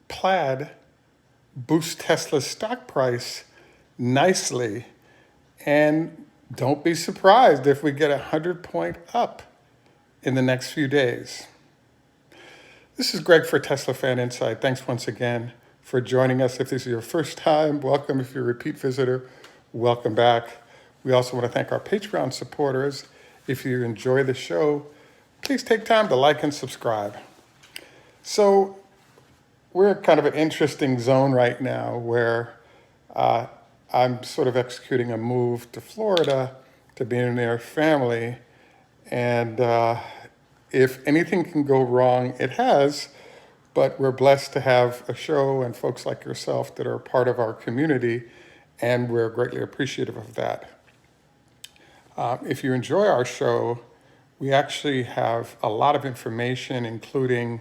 Plaid boosts Tesla's stock price nicely. And don't be surprised if we get a 100-point up in the next few days. This is Greg for Teslafaninsight. Thanks once again for joining us. If this is your first time, welcome. If you're a repeat visitor, welcome back. We also want to thank our Patreon supporters. If you enjoy the show, please take time to like and subscribe. So we're kind of an interesting zone right now where I'm sort of executing a move to Florida to be near family. And if anything can go wrong, it has. But we're blessed to have a show and folks like yourself that are part of our community, and we're greatly appreciative of that. If you enjoy our show, we actually have a lot of information, including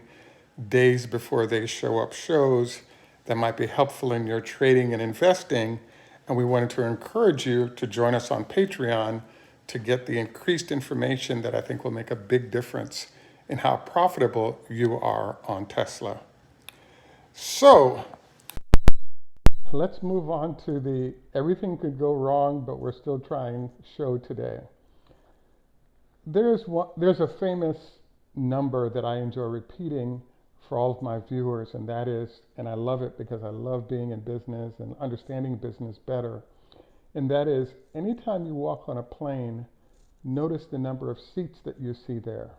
days before they show up shows that might be helpful in your trading and investing. And we wanted to encourage you to join us on Patreon to get the increased information that I think will make a big difference in how profitable you are on Tesla. So let's move on to the everything could go wrong, but we're still trying show today. There's a famous number that I enjoy repeating for all of my viewers, and that is, and I love it because I love being in business and understanding business better, and that is, anytime you walk on a plane, notice the number of seats that you see there.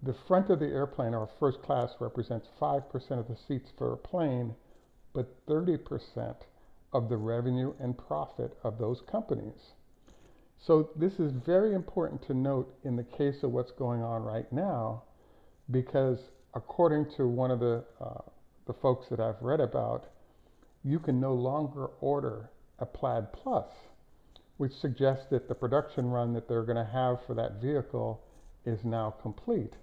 The front of the airplane, or first class, represents 5% of the seats for a plane, but 30% of the revenue and profit of those companies. So this is very important to note in the case of what's going on right now, because according to one of the folks that I've read about, you can no longer order a Plaid Plus, which suggests that the production run that they're going to have for that vehicle is now complete.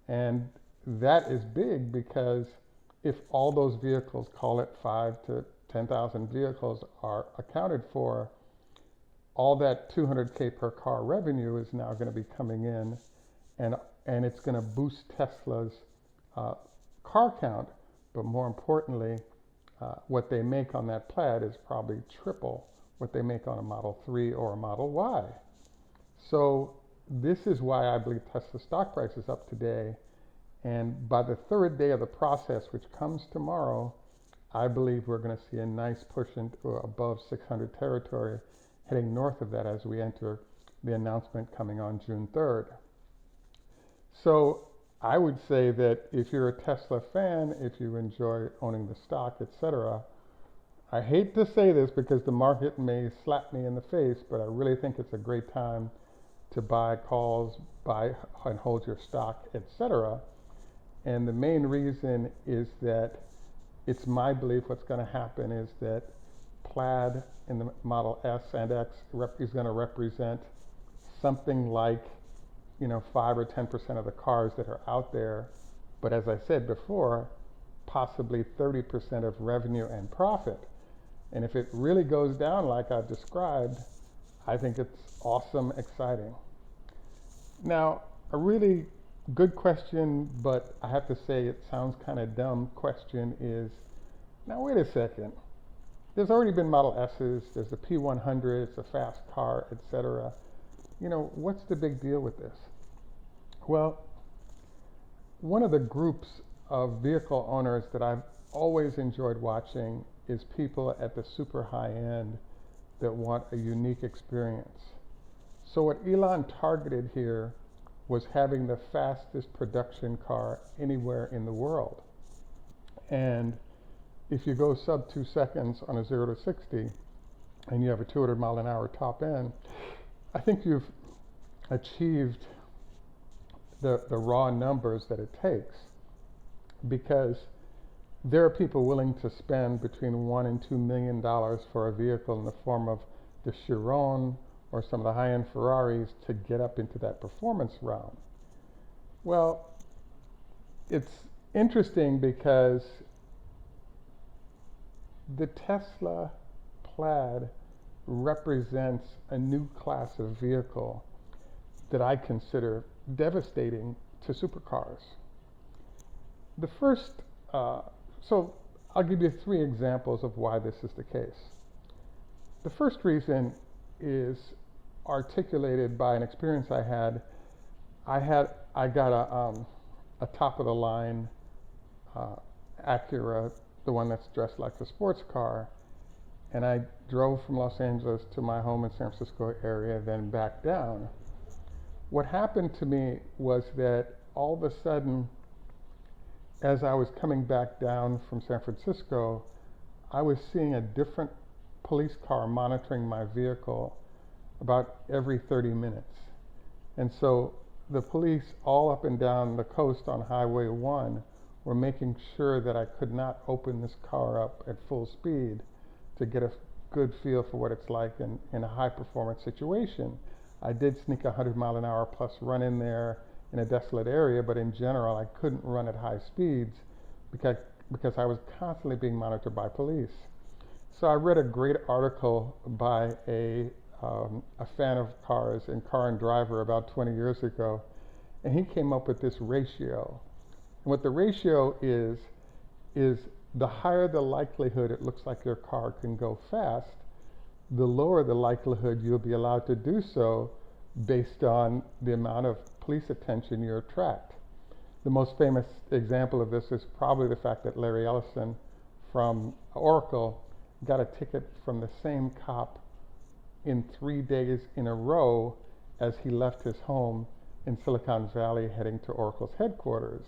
And that is big, because if all those vehicles, call it 5 to 10,000 vehicles, are accounted for, all that $200K per car revenue is now going to be coming in, and it's going to boost Tesla's car count. But more importantly, what they make on that Plaid is probably triple what they make on a Model 3 or a Model Y. So this is why I believe Tesla stock price is up today. And by the third day of the process, which comes tomorrow, I believe we're going to see a nice push into above 600 territory, heading north of that as we enter the announcement coming on June 3rd. So I would say that if you're a Tesla fan, if you enjoy owning the stock, etc., I hate to say this because the market may slap me in the face, but I really think it's a great time to buy calls, buy and hold your stock, etc. And the main reason is that it's my belief what's going to happen is that Plaid in the Model S and X is going to represent something like 5 or 10% of the cars that are out there. But as I said before, possibly 30% of revenue and profit. And if it really goes down like I've described, I think it's awesome, exciting. Now, a really good question, but I have to say it sounds kind of dumb question is, now wait a second. There's already been Model S's, there's the P100, it's a fast car, etc. What's the big deal with this? Well, one of the groups of vehicle owners that I've always enjoyed watching is people at the super high end that want a unique experience. So what Elon targeted here was having the fastest production car anywhere in the world. And if you go sub 2 seconds on a 0 to 60 and you have a 200 mile an hour top end, I think you've achieved the raw numbers that it takes, because there are people willing to spend between $1 and $2 million for a vehicle in the form of the Chiron or some of the high-end Ferraris to get up into that performance realm. Well, it's interesting because the Tesla Plaid represents a new class of vehicle that I consider devastating to supercars. The first So I'll give you 3 examples of why this is the case. The first reason is articulated by an experience I had. I got a top of the line Acura, the one that's dressed like a sports car, and I drove from Los Angeles to my home in San Francisco area, then back down. What happened to me was that all of a sudden, as I was coming back down from San Francisco, I was seeing a different police car monitoring my vehicle about every 30 minutes. And so the police all up and down the coast on Highway 1 were making sure that I could not open this car up at full speed to get a good feel for what it's like in a high performance situation. I did sneak 100 mile an hour plus run in there in a desolate area, but in general I couldn't run at high speeds because I was constantly being monitored by police. So I read a great article by a fan of cars in Car and Driver about 20 years ago, and he came up with this ratio. And what the ratio is the higher the likelihood it looks like your car can go fast, the lower the likelihood you'll be allowed to do so based on the amount of police attention you attract. The most famous example of this is probably the fact that Larry Ellison from Oracle got a ticket from the same cop in 3 days in a row as he left his home in Silicon Valley heading to Oracle's headquarters.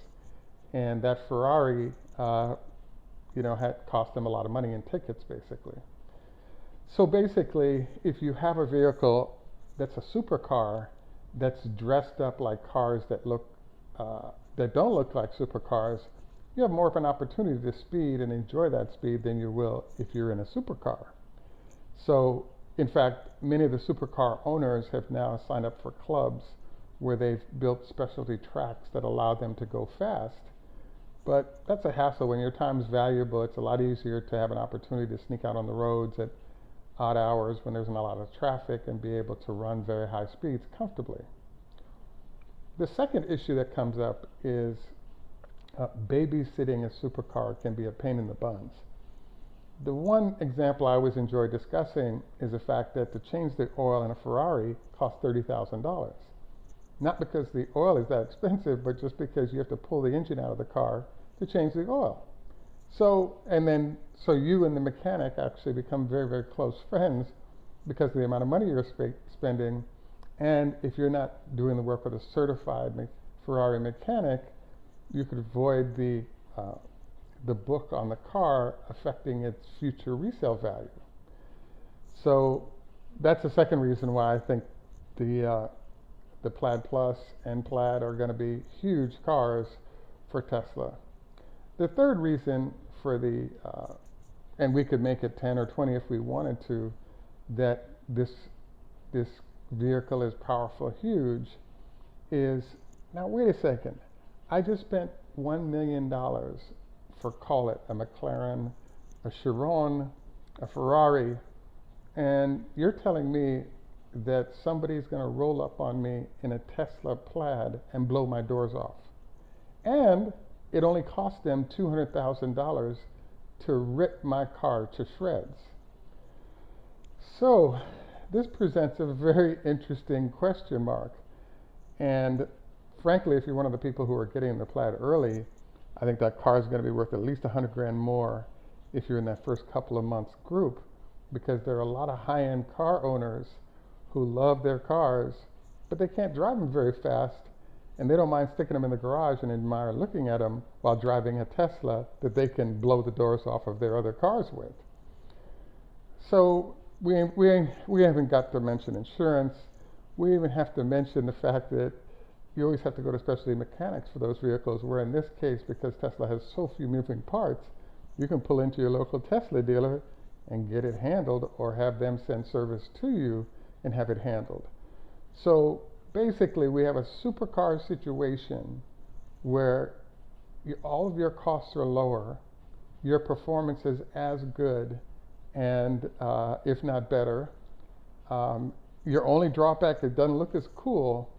And that Ferrari, had cost him a lot of money in tickets, basically. So basically, if you have a vehicle that's a supercar that's dressed up like cars that don't look like supercars, you have more of an opportunity to speed and enjoy that speed than you will if you're in a supercar. So, in fact, many of the supercar owners have now signed up for clubs where they've built specialty tracks that allow them to go fast. But that's a hassle. When your time is valuable, it's a lot easier to have an opportunity to sneak out on the roads at odd hours when there's not a lot of traffic and be able to run very high speeds comfortably. The second issue that comes up is babysitting a supercar can be a pain in the buns. The one example I always enjoy discussing is the fact that to change the oil in a Ferrari costs $30,000. Not because the oil is that expensive, but just because you have to pull the engine out of the car to change the oil. So you and the mechanic actually become very, very close friends because of the amount of money you're spending. And if you're not doing the work with a certified Ferrari mechanic, you could avoid the book on the car affecting its future resale value. So that's the second reason why I think the Plaid Plus and Plaid are going to be huge cars for Tesla. The third reason for and we could make it 10 or 20 if we wanted to, that this vehicle is powerful, huge, is, now wait a second, I just spent $1 million for, call it, a McLaren, a Chiron, a Ferrari, and you're telling me that somebody's going to roll up on me in a Tesla Plaid and blow my doors off. And it only cost them $200,000 to rip my car to shreds. So this presents a very interesting question mark. And frankly, if you're one of the people who are getting the Plaid early, I think that car is going to be worth at least $100,000 more if you're in that first couple of months group, because there are a lot of high-end car owners who love their cars, but they can't drive them very fast, and they don't mind sticking them in the garage and admire looking at them while driving a Tesla that they can blow the doors off of their other cars with. So we haven't got to mention insurance. We even have to mention the fact that you always have to go to specialty mechanics for those vehicles, where in this case, because Tesla has so few moving parts, you can pull into your local Tesla dealer and get it handled, or have them send service to you and have it handled. So basically, we have a supercar situation where all of your costs are lower, your performance is as good, and if not better. Your only drawback, it doesn't look as cool,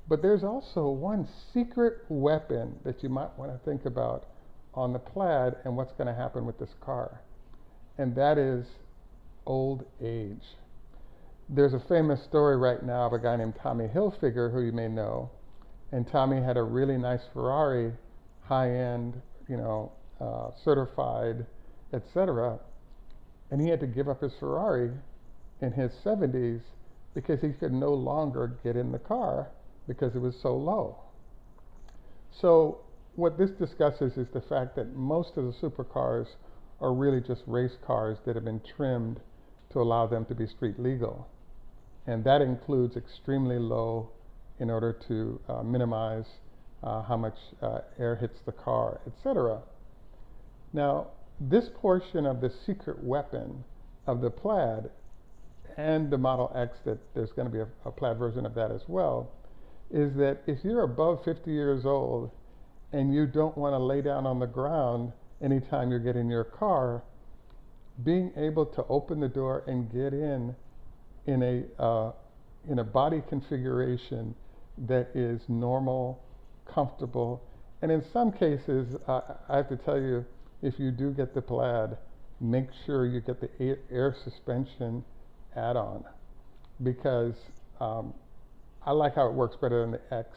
but there's also one secret weapon that you might want to think about on the Plaid and what's going to happen with this car, and that is old age. There's a famous story right now of a guy named Tommy Hilfiger, who you may know, and Tommy had a really nice Ferrari, high-end, certified, etc., and he had to give up his Ferrari in his 70s because he could no longer get in the car because it was so low. So what this discusses is the fact that most of the supercars are really just race cars that have been trimmed to allow them to be street legal. And that includes extremely low in order to minimize how much air hits the car, etc. Now, this portion of the secret weapon of the Plaid and the Model X, that there's going to be a Plaid version of that as well, is that if you're above 50 years old and you don't want to lay down on the ground anytime you get in your car, being able to open the door and get in a body configuration that is normal, comfortable, and in some cases, I have to tell you, if you do get the Plaid, make sure you get the air suspension add-on, because I like how it works better than the X,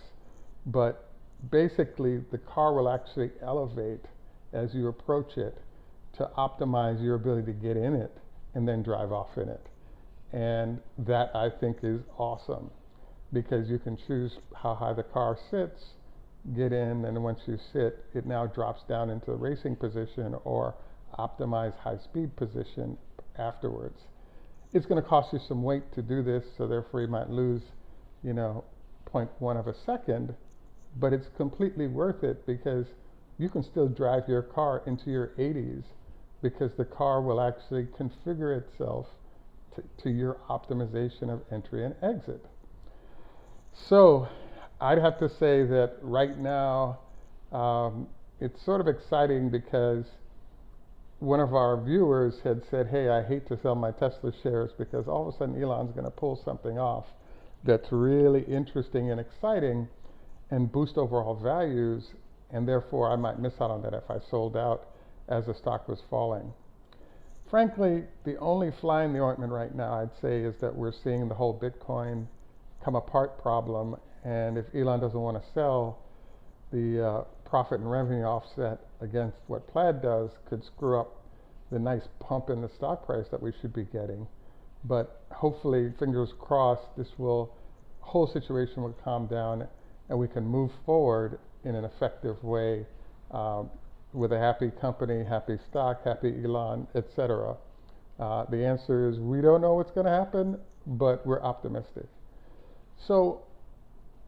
but basically the car will actually elevate as you approach it to optimize your ability to get in it and then drive off in it. And that, I think, is awesome, because you can choose how high the car sits, get in, and once you sit, it now drops down into the racing position or optimized high-speed position afterwards. It's going to cost you some weight to do this, so therefore you might lose, 0.1 of a second, but it's completely worth it because you can still drive your car into your 80s because the car will actually configure itself to your optimization of entry and exit. So I'd have to say that right now it's sort of exciting because one of our viewers had said, hey, I hate to sell my Tesla shares because all of a sudden Elon's going to pull something off that's really interesting and exciting and boost overall values, and therefore I might miss out on that if I sold out as the stock was falling. Frankly, the only fly in the ointment right now, I'd say, is that we're seeing the whole Bitcoin come apart problem, and if Elon doesn't want to sell, the profit and revenue offset against what Plaid does could screw up the nice pump in the stock price that we should be getting. But hopefully, fingers crossed, whole situation will calm down and we can move forward in an effective way with a happy company, happy stock, happy Elon, etc. The answer is we don't know what's going to happen, but we're optimistic. So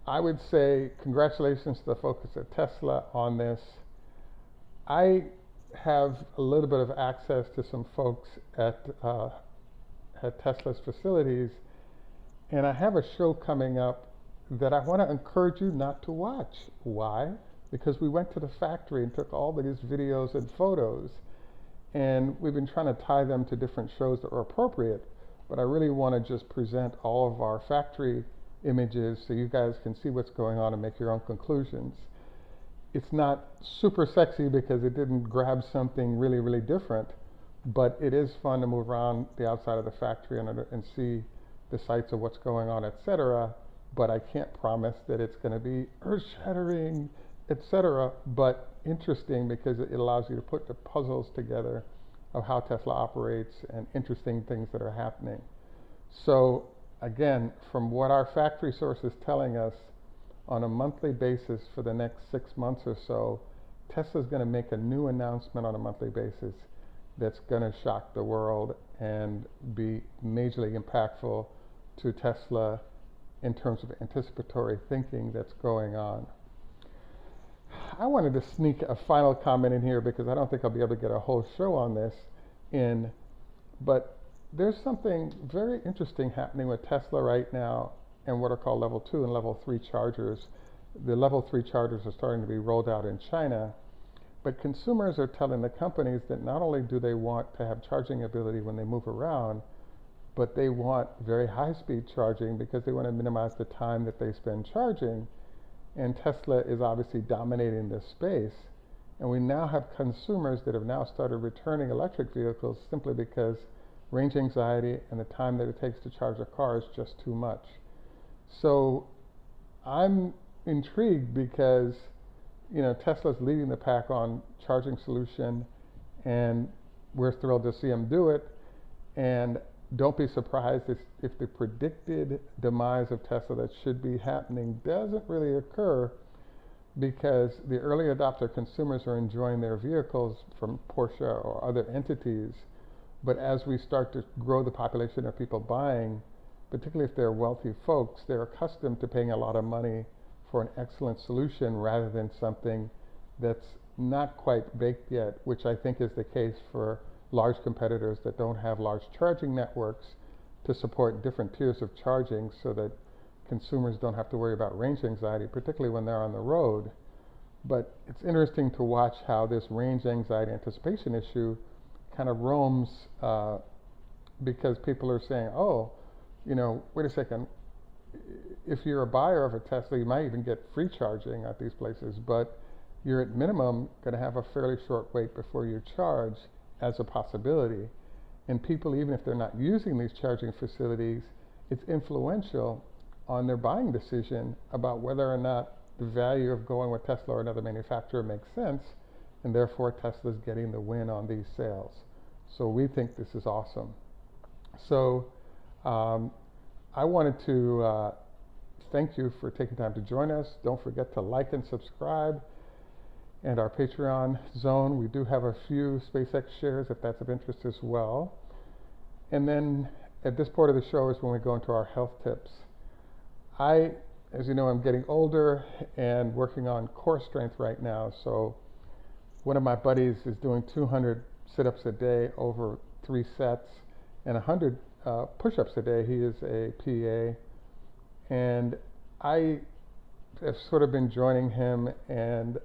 I would say congratulations to the folks at Tesla on this. I have a little bit of access to some folks at Tesla's facilities, and I have a show coming up that I want to encourage you not to watch. Why? Because we went to the factory and took all these videos and photos, and we've been trying to tie them to different shows that were appropriate, but I really want to just present all of our factory images so you guys can see what's going on and make your own conclusions. It's not super sexy because it didn't grab something really, really different, but it is fun to move around the outside of the factory and see the sights of what's going on, etc. But I can't promise that it's going to be earth-shattering, etc., but interesting because it allows you to put the puzzles together of how Tesla operates and interesting things that are happening. So again, from what our factory source is telling us, on a monthly basis for the next 6 months or so, Tesla's going to make a new announcement on a monthly basis that's going to shock the world and be majorly impactful to Tesla in terms of anticipatory thinking that's going on. I wanted to sneak a final comment in here because I don't think I'll be able to get a whole show on this in, but there's something very interesting happening with Tesla right now and what are called level 2 and level 3 chargers. The level 3 chargers are starting to be rolled out in China, but consumers are telling the companies that not only do they want to have charging ability when they move around, but they want very high-speed charging because they want to minimize the time that they spend charging. And Tesla is obviously dominating this space. And we now have consumers that have now started returning electric vehicles simply because range anxiety and the time that it takes to charge a car is just too much. So I'm intrigued because, Tesla's leading the pack on charging solution, and we're thrilled to see them do it. And don't be surprised if the predicted demise of Tesla that should be happening doesn't really occur, because the early adopter consumers are enjoying their vehicles from Porsche or other entities. But as we start to grow the population of people buying, particularly if they're wealthy folks, they're accustomed to paying a lot of money for an excellent solution rather than something that's not quite baked yet, which I think is the case for large competitors that don't have large charging networks to support different tiers of charging, so that consumers don't have to worry about range anxiety, particularly when they're on the road. But it's interesting to watch how this range anxiety anticipation issue kind of roams, because people are saying, oh, wait a second, if you're a buyer of a Tesla, you might even get free charging at these places, but you're at minimum going to have a fairly short wait before you charge, as a possibility. And people, even if they're not using these charging facilities, it's influential on their buying decision about whether or not the value of going with Tesla or another manufacturer makes sense, and therefore Tesla's getting the win on these sales. So we think this is awesome. So I wanted to thank you for taking time to join us. Don't forget to like and subscribe. And our Patreon zone, we do have a few SpaceX shares if that's of interest as well. And then at this part of the show is when we go into our health tips. As you know, I'm getting older and working on core strength right now. So one of my buddies is doing 200 sit-ups a day over 3 sets and 100 push-ups a day. He is a PA. And I have sort of been joining him, and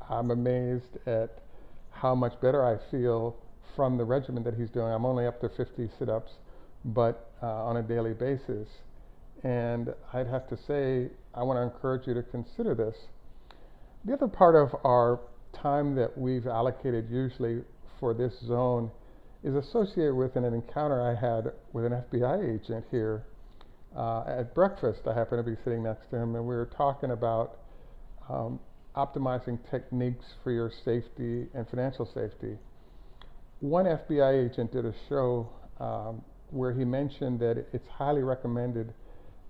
I'm amazed at how much better I feel from the regimen that he's doing. I'm only up to 50 sit-ups, but on a daily basis. And I'd have to say, I want to encourage you to consider this. The other part of our time that we've allocated usually for this zone is associated with an encounter I had with an FBI agent here at breakfast. I happened to be sitting next to him, and we were talking about optimizing techniques for your safety and financial safety. One FBI agent did a show where he mentioned that it's highly recommended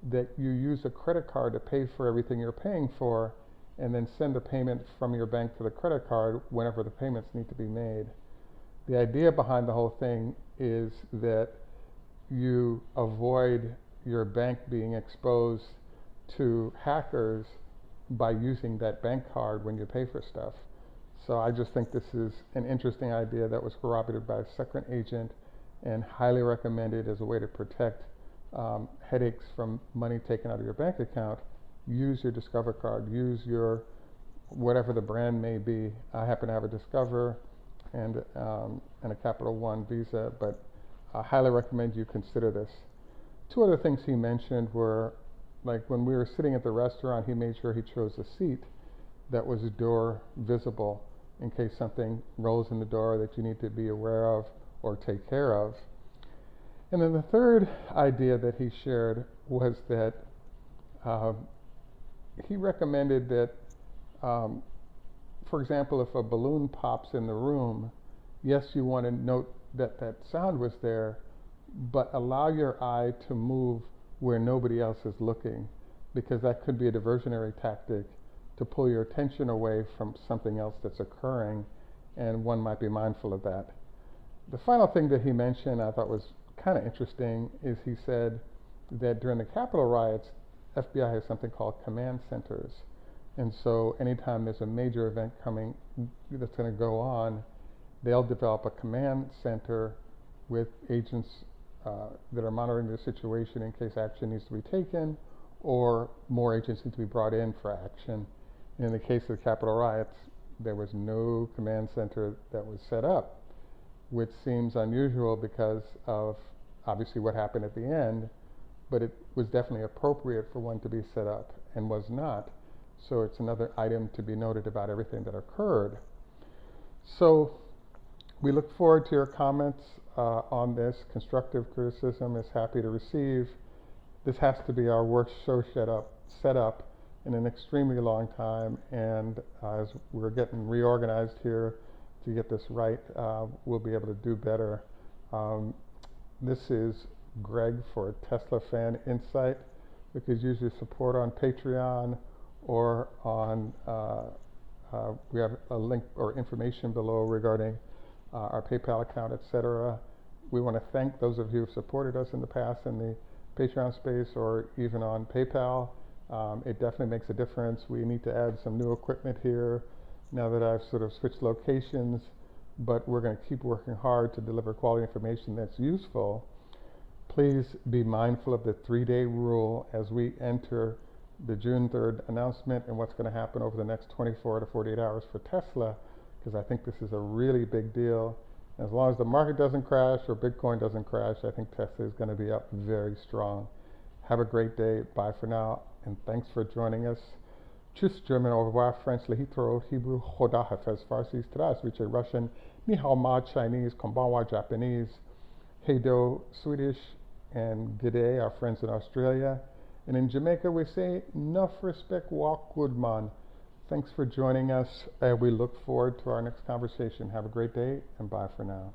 that you use a credit card to pay for everything you're paying for, and then send a payment from your bank to the credit card whenever the payments need to be made. The idea behind the whole thing is that you avoid your bank being exposed to hackers by using that bank card when you pay for stuff. So I just think this is an interesting idea that was corroborated by a second agent and highly recommended as a way to protect headaches from money taken out of your bank account. Use your Discover card, use your whatever the brand may be. I happen to have a Discover and a Capital One Visa, but I highly recommend you consider this. 2 other things he mentioned were, like when we were sitting at the restaurant, he made sure he chose a seat that was door visible in case something rolls in the door that you need to be aware of or take care of. And then the third idea that he shared was that he recommended that, for example, if a balloon pops in the room, yes, you want to note that that sound was there, but allow your eye to move where nobody else is looking, because that could be a diversionary tactic to pull your attention away from something else that's occurring, and one might be mindful of that. The final thing that he mentioned I thought was kind of interesting is he said that during the Capitol riots, FBI has something called command centers. And so anytime there's a major event coming that's going to go on, they'll develop a command center with agents that are monitoring the situation in case action needs to be taken, or more agents need to be brought in for action. And in the case of the Capitol riots, there was no command center that was set up, which seems unusual because of obviously what happened at the end, but it was definitely appropriate for one to be set up and was not. So it's another item to be noted about everything that occurred. So we look forward to your comments on this. Constructive criticism is happy to receive. This has to be our worst show set up in an extremely long time, and as we're getting reorganized here to get this right, we'll be able to do better. This is Greg for Teslafaninsight. We could use your support on Patreon or on, we have a link or information below regarding our PayPal account, etc. We want to thank those of you who have supported us in the past in the Patreon space or even on PayPal. It definitely makes a difference. We need to add some new equipment here now that I've sort of switched locations, but we're going to keep working hard to deliver quality information that's useful. Please be mindful of the 3-day rule as we enter the June 3rd announcement and what's going to happen over the next 24 to 48 hours for Tesla, because I think this is a really big deal. As long as the market doesn't crash or Bitcoin doesn't crash, I think Tesla is going to be up very strong. Have a great day. Bye for now, and thanks for joining us. Tschüss, German, au revoir, French, Lehitro, Hebrew, Choda Hafez, Farsi, Strasvice, Russian, Ni hao ma, Chinese, Konbanwa, Japanese, Heido, Swedish, and G'day, our friends in Australia. And in Jamaica, we say, Nuff respect, walk good man. Thanks for joining us, and we look forward to our next conversation. Have a great day, and bye for now.